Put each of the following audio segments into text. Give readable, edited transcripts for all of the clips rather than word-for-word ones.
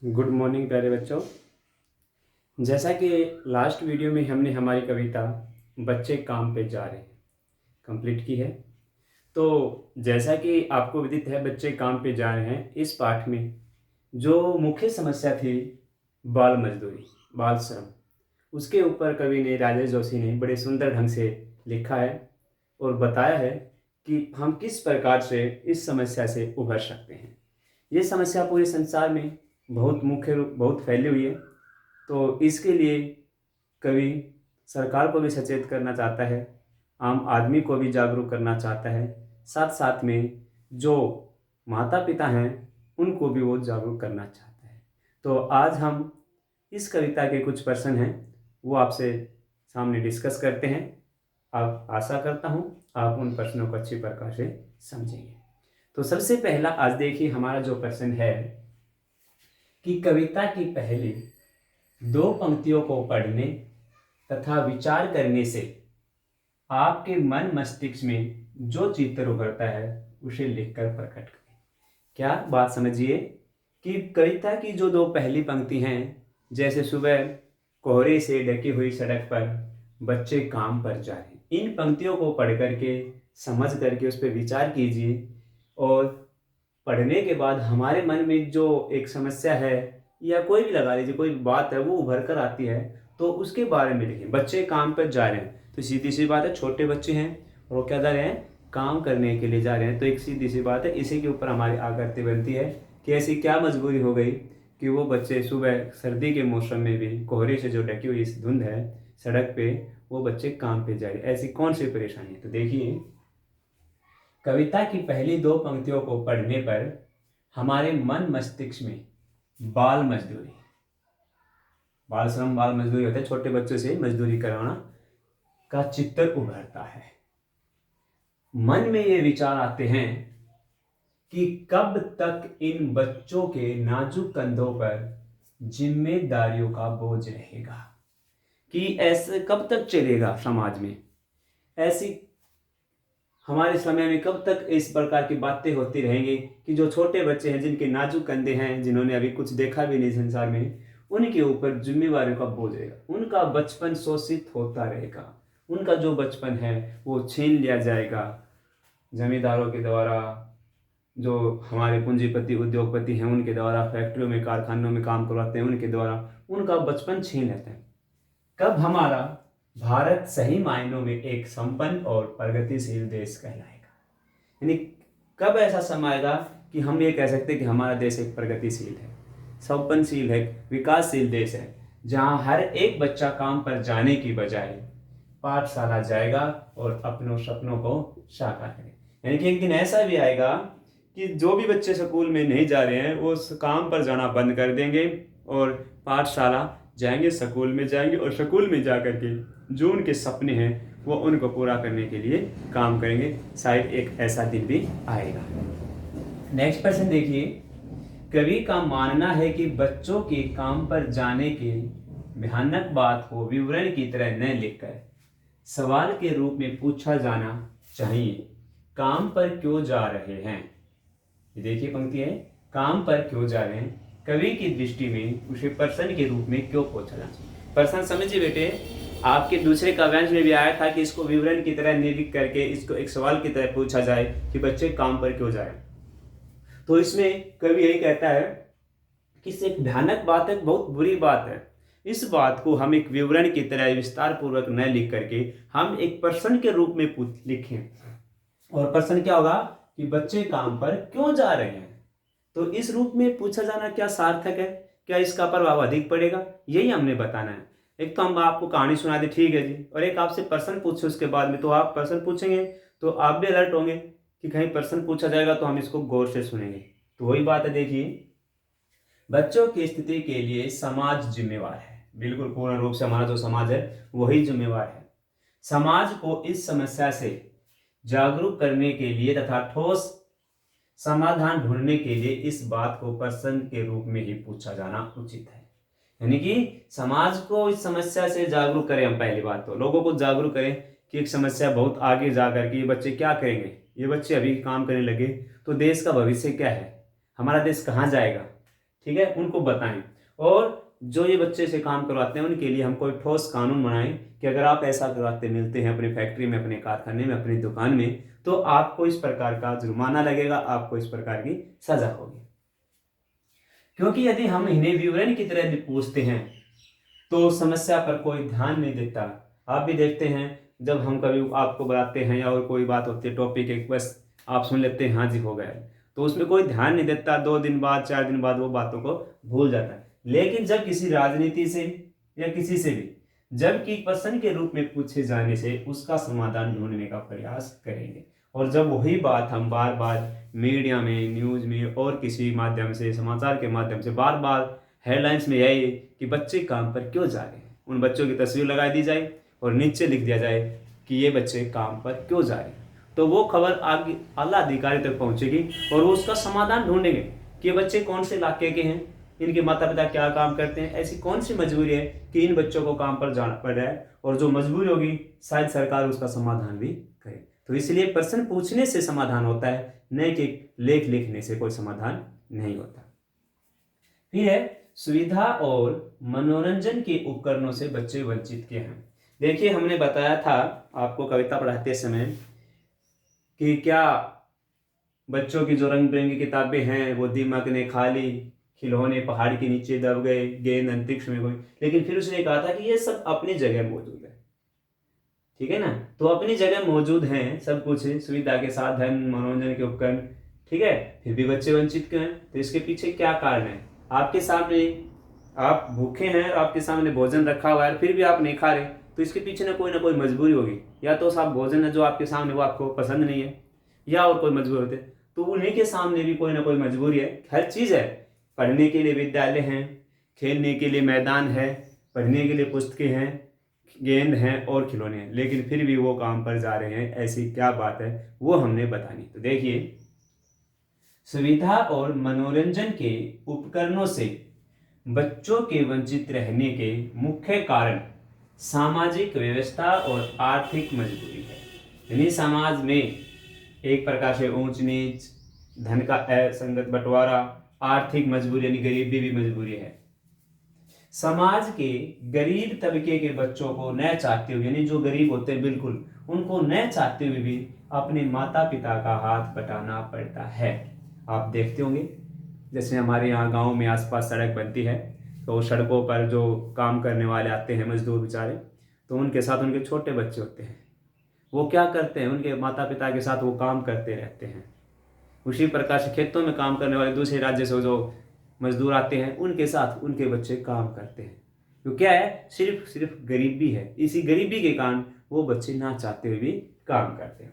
Good morning प्यारे बच्चों। जैसा कि लास्ट वीडियो में हमने हमारी कविता बच्चे काम पे जा रहे हैं कंप्लीट की है। तो जैसा कि आपको विदित है बच्चे काम पे जा रहे हैं, इस पाठ में जो मुख्य समस्या थी बाल मजदूरी, बाल श्रम, उसके ऊपर कवि ने, राजेश जोशी ने बड़े सुंदर ढंग से लिखा है और बताया है कि हम किस प्रकार से इस समस्या से उभर सकते हैं। ये समस्या पूरे संसार में बहुत फैली हुई है। तो इसके लिए कवि सरकार को भी सचेत करना चाहता है, आम आदमी को भी जागरूक करना चाहता है, साथ साथ में जो माता पिता हैं उनको भी वो जागरूक करना चाहता है। तो आज हम इस कविता के कुछ प्रश्न हैं वो आपसे सामने डिस्कस करते हैं। अब आशा करता हूँ आप उन प्रश्नों को अच्छी प्रकार से समझेंगे। तो सबसे पहला आज देखिए हमारा जो प्रश्न है कि कविता की पहली दो पंक्तियों को पढ़ने तथा विचार करने से आपके मन मस्तिष्क में जो चित्र उभरता है उसे लिखकर प्रकट करें। क्या बात समझिए कि कविता की जो दो पहली पंक्ति हैं, जैसे सुबह कोहरे से ढकी हुई सड़क पर बच्चे काम पर जा रहे हैं, इन पंक्तियों को पढ़ करके समझ करके उस पर विचार कीजिए और पढ़ने के बाद हमारे मन में जो एक समस्या है या कोई भी लगा लीजिए कोई बात है वो उभर कर आती है, तो उसके बारे में लिखें। बच्चे काम पर जा रहे हैं तो सीधी सी बात है, छोटे बच्चे हैं और वो क्या जा रहे हैं, काम करने के लिए जा रहे हैं। तो एक सीधी सी बात है, इसी के ऊपर हमारी आकृति बनती है कि ऐसी क्या मजबूरी हो गई कि वो बच्चे सुबह सर्दी के मौसम में भी कोहरे से जो ढकी हुई धुंध है सड़क पे, वो बच्चे काम पे जा रहे हैं। ऐसी कौन सी परेशानी है? तो देखिए, कविता की पहली दो पंक्तियों को पढ़ने पर हमारे मन मस्तिष्क में बाल मजदूरी, बाल श्रम, बाल मजदूरी होता है छोटे बच्चों से मजदूरी करवाना, का चित्र उभरता है। मन में ये विचार आते हैं कि कब तक इन बच्चों के नाजुक कंधों पर जिम्मेदारियों का बोझ रहेगा, कि ऐसे कब तक चलेगा समाज में, ऐसी हमारे समय में कब तक इस प्रकार की बातें होती रहेंगी कि जो छोटे बच्चे हैं, जिनके नाजुक कंधे हैं, जिन्होंने अभी कुछ देखा भी नहीं संसार में, उनके ऊपर जिम्मेवारियों का बोझ रहेगा। उनका बचपन शोषित होता रहेगा, उनका जो बचपन है वो छीन लिया जाएगा जमींदारों के द्वारा, जो हमारे पूंजीपति उद्योगपति हैं उनके द्वारा, फैक्ट्रियों में कारखानों में काम करवाते हैं उनके द्वारा, उनका बचपन छीन लेते हैं। कब हमारा भारत सही मायनों में एक संपन्न और प्रगतिशील देश कहलाएगा, यानी कब ऐसा समय आएगा कि हम ये कह सकते हैं कि हमारा देश एक प्रगतिशील है, संपन्नशील है, विकासशील देश है, जहां हर एक बच्चा काम पर जाने की बजाय पाठशाला जाएगा और अपनों सपनों को साकार करेगा। यानी कि एक दिन ऐसा भी आएगा कि जो भी बच्चे स्कूल में नहीं जा रहे हैं वो काम पर जाना बंद कर देंगे और पाठशाला जाएंगे, स्कूल में जाएंगे और स्कूल में जा करके जो उनके सपने हैं वो उनको पूरा करने के लिए काम करेंगे। शायद एक ऐसा दिन भी आएगा। नेक्स्ट प्रश्न देखिए, कवि का मानना है कि बच्चों के काम पर जाने के भयानक बात को विवरण की तरह न लिखकर सवाल के रूप में पूछा जाना चाहिए, काम पर क्यों जा रहे हैं। ये देखिए पंक्ति है, काम पर क्यों जा रहे हैं, कवि की दृष्टि में उसे प्रश्न के रूप में क्यों पूछा जाना चाहिए। प्रश्न समझिए बेटे, आपके दूसरे काव्यांश में भी आया था कि इसको विवरण की तरह निलिख करके इसको एक सवाल की तरह पूछा जाए कि बच्चे काम पर क्यों जाए। तो इसमें कवि यही कहता है कि इससे एक भयानक बात है, बहुत बुरी बात है, इस बात को हम एक विवरण की तरह विस्तार पूर्वक न लिख करके हम एक प्रश्न के रूप में लिखें। और प्रश्न क्या होगा कि बच्चे काम पर क्यों जा रहे हैं। तो इस रूप में पूछा जाना क्या सार्थक है, क्या इसका प्रभाव अधिक पड़ेगा, यही हमने बताना है। एक तो हम आपको कहानी सुना दे, ठीक है जी, और एक आपसे प्रश्न पूछे उसके बाद में, तो आप प्रश्न पूछेंगे तो आप भी अलर्ट होंगे कि कहीं प्रश्न पूछा जाएगा तो हम इसको गौर से सुनेंगे। तो वही बात है, देखिए, बच्चों की स्थिति के लिए समाज जिम्मेवार है, बिल्कुल पूर्ण रूप से हमारा जो समाज है वही जिम्मेवार है। समाज को इस समस्या से जागरूक करने के लिए तथा ठोस समाधान ढूंढने के लिए इस बात को प्रश्न के रूप में ही पूछा जाना उचित है। यानी कि समाज को इस समस्या से जागरूक करें। हम पहली बात तो लोगों को जागरूक करें कि एक समस्या बहुत आगे जा करके ये बच्चे क्या करेंगे, ये बच्चे अभी काम करने लगे तो देश का भविष्य क्या है, हमारा देश कहाँ जाएगा। ठीक है, उनको बताएं। और जो ये बच्चे से काम करवाते हैं उनके लिए हम कोई ठोस कानून बनाएं कि अगर आप ऐसा करवाते मिलते हैं अपनी फैक्ट्री में, अपने कारखाने में, अपनी दुकान में, तो आपको इस प्रकार का जुर्माना लगेगा, आपको इस प्रकार की सजा होगी। क्योंकि यदि हम इन्हें विवरण की तरह पूछते हैं तो समस्या पर कोई ध्यान नहीं देता। आप भी देखते हैं जब हम कभी आपको बताते हैं या और कोई बात होती है टॉपिक एक, बस आप सुन लेते हैं हाँ जी हो गया, तो उसमें कोई ध्यान नहीं देता। 2 दिन बाद 4 दिन बाद वो बातों को भूल जाता है। लेकिन जब किसी राजनीति से या किसी से भी जब कि प्रश्न के रूप में पूछे जाने से उसका समाधान ढूंढने का प्रयास करेंगे। और जब वही बात हम बार बार मीडिया में, न्यूज में और किसी माध्यम से, समाचार के माध्यम से बार बार हेडलाइंस में यही कि बच्चे काम पर क्यों जा रहे हैं, उन बच्चों की तस्वीर लगा दी जाए और नीचे लिख दिया जाए कि ये बच्चे काम पर क्यों जा रहे हैं, तो वो खबर आगे आला अधिकारी तक पहुंचेगी और वो उसका समाधान ढूंढेंगे कि ये बच्चे कौन से इलाके के हैं, इनके माता पिता क्या काम करते हैं, ऐसी कौन सी मजबूरी है कि इन बच्चों को काम पर जाना पड़ रहा है, और जो मजबूरी होगी शायद सरकार उसका समाधान भी करे। तो इसलिए प्रश्न पूछने से समाधान होता है, न कि लेख लिखने से कोई समाधान नहीं होता। फिर है सुविधा और मनोरंजन के उपकरणों से बच्चे वंचित क्यों हैं। देखिए, हमने बताया था आपको कविता पढ़ाते समय कि क्या बच्चों की जो रंग बिरंगी किताबें हैं वो दीमक ने खा ली, खिलौने पहाड़ के नीचे दब गए, गेंद अंतरिक्ष में गई, लेकिन फिर उसने कहा था कि ये सब अपनी जगह मौजूद है। ठीक है ना, तो अपनी जगह मौजूद हैं सब कुछ, सुविधा के साधन, मनोरंजन के उपकरण, ठीक है, फिर भी बच्चे वंचित क्यों हैं। तो इसके पीछे क्या कारण है। आपके सामने आप भूखे हैं, आपके सामने भोजन रखा हुआ है, फिर भी आप नहीं खा रहे, तो इसके पीछे ना कोई मजबूरी होगी। या तो सब भोजन है जो आपके सामने वो आपको पसंद नहीं है, या और कोई मजबूरी होते, तो उन्हीं के सामने भी कोई ना कोई मजबूरी है। हर चीज़ है, पढ़ने के लिए विद्यालय हैं, खेलने के लिए मैदान है, पढ़ने के लिए पुस्तकें हैं, गेंद हैं और खिलौने हैं, लेकिन फिर भी वो काम पर जा रहे हैं। ऐसी क्या बात है, वो हमने बतानी। तो देखिए, सुविधा और मनोरंजन के उपकरणों से बच्चों के वंचित रहने के मुख्य कारण सामाजिक व्यवस्था और आर्थिक मजबूरी है। यानी समाज में एक प्रकार से ऊंच नीच, धन का असंगत बंटवारा, आर्थिक मजबूरी यानी गरीबी भी मजबूरी है। समाज के गरीब तबके के बच्चों को न चाहते हुए, यानी जो गरीब होते हैं बिल्कुल, उनको न चाहते हुए भी अपने माता पिता का हाथ बटाना पड़ता है। आप देखते होंगे जैसे हमारे यहाँ गांव में आसपास सड़क बनती है, तो सड़कों पर जो काम करने वाले आते हैं मजदूर बेचारे, तो उनके साथ उनके छोटे बच्चे होते हैं, वो क्या करते हैं, उनके माता पिता के साथ वो काम करते रहते हैं। उसी प्रकार से खेतों में काम करने वाले दूसरे राज्य से जो मजदूर आते हैं उनके साथ उनके बच्चे काम करते हैं। तो क्या है, सिर्फ गरीबी है। इसी गरीबी के कारण वो बच्चे ना चाहते हुए भी काम करते हैं।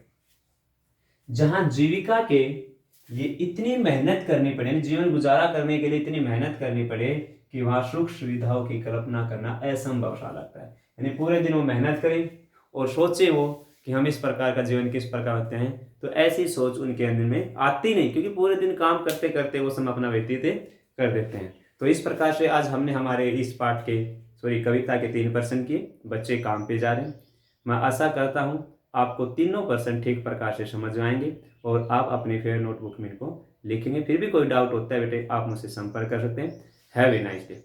जहां जीविका के लिए इतनी मेहनत करनी पड़े, जीवन गुजारा करने के लिए इतनी मेहनत करनी पड़े कि वहां सुख सुविधाओं की कल्पना करना असंभव सा लगता है। यानी पूरे दिन वो मेहनत करें और सोचे वो कि हम इस प्रकार का जीवन किस प्रकार होते हैं, तो ऐसी सोच उनके अंदर में आती नहीं, क्योंकि पूरे दिन काम करते करते वो समय अपना व्यतीत कर देते हैं। तो इस प्रकार से आज हमने हमारे इस पाठ के कविता के 3 प्रश्न किए, बच्चे काम पे जा रहे हैं। मैं आशा करता हूँ आपको तीनों प्रश्न ठीक प्रकार से समझ आएंगे और आप अपने फेयर नोटबुक में इनको लिखेंगे। फिर भी कोई डाउट होता है बेटे, आप मुझसे संपर्क कर सकते हैं। Have a nice day.